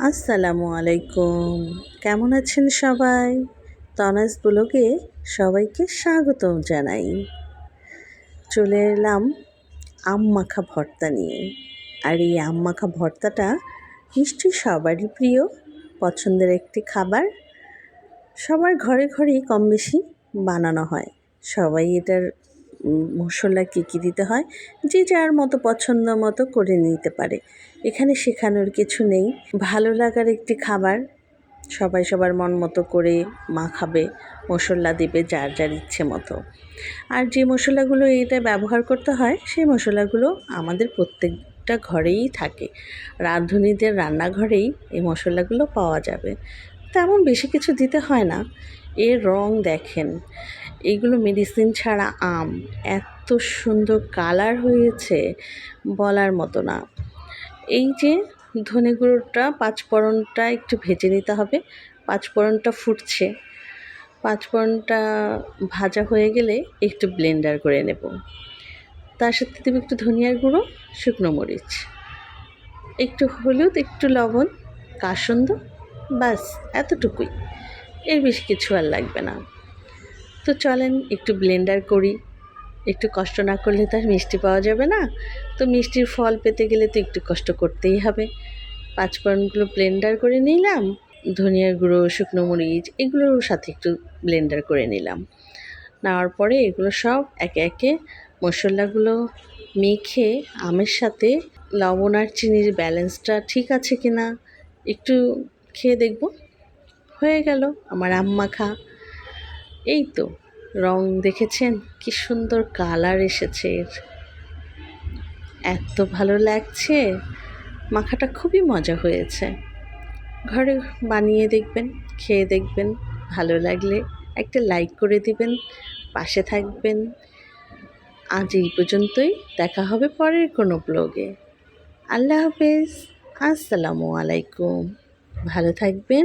আসসালামু আলাইকুম। কেমন আছেন সবাই? তনাজ ব্লগে সবাইকে স্বাগতম জানাই। চলে এলাম আম মাখা ভর্তা নিয়ে। আর এই আম মাখা ভর্তাটা নিশ্চয়ই সবারই প্রিয়, পছন্দের একটি খাবার। সবার ঘরে ঘরেই কম বেশি বানানো হয়। সবাই এটার মশলা কী কী দিতে হয় যে যার মতো পছন্দ মতো করে নিতে পারে। এখানে শেখানোর কিছু নেই। ভালো লাগার একটি খাবার, সবাই সবার মন মতো করে মাখাবে, মশলা দেবে যার যার ইচ্ছে মতো। আর যে মশলাগুলো এটা ব্যবহার করতে হয় সেই মশলাগুলো আমাদের প্রত্যেকটা ঘরেই থাকে। রাঁধুনিদের রান্নাঘরেই এই মশলাগুলো পাওয়া যাবে। তেমন বেশি কিছু দিতে হয় না। এর রং দেখেন, এগুলো মেডিসিন ছাড়া আম, এত সুন্দর কালার হয়েছে বলার মতো না। এই যে ধনে গুঁড়োটা, পাঁচফোড়নটা একটু ভেজে নিতে হবে। পাঁচফোড়নটা ফুটছে, পাঁচফোড়নটা ভাজা হয়ে গেলে একটু ব্লেন্ডার করে নেব। তার সাথে দেবো একটু ধনিয়ার গুঁড়ো, শুকনো মরিচ, একটু হলুদ, একটু লবণ, কাসুন্দ, বাস এতটুকুই। এর বেশি কিছু আর লাগবে না। তো চলেন একটু ব্লেন্ডার করি। একটু কষ্ট না করলে তো আর মিষ্টি পাওয়া যাবে না। তো মিষ্টির ফল পেতে গেলে তো একটু কষ্ট করতেই হবে। পাঁচফোড়নগুলো ব্লেন্ডার করে নিলাম, ধনিয়ার গুঁড়ো, শুকনো মরিচ এগুলোর সাথে একটু ব্লেন্ডার করে নিলাম। নেওয়ার পরে এগুলো সব একে একে মশলাগুলো মেখে আমের সাথে লবণ আর চিনির ব্যালেন্সটা ঠিক আছে কি না একটু খেয়ে দেখব। হয়ে গেল আমার আম মাখা। এই তো, রং দেখেছেন কি সুন্দর কালার এসেছে এর, এত ভালো লাগছে। মাখাটা খুবই মজা হয়েছে। ঘরে বানিয়ে দেখবেন, খেয়ে দেখবেন। ভালো লাগলে একটা লাইক করে দিবেন, পাশে থাকবেন। আজ এই পর্যন্তই, দেখা হবে পরের কোনো ব্লগে। আল্লাহ হাফেজ, আসসালামু আলাইকুম। ভালো থাকবেন।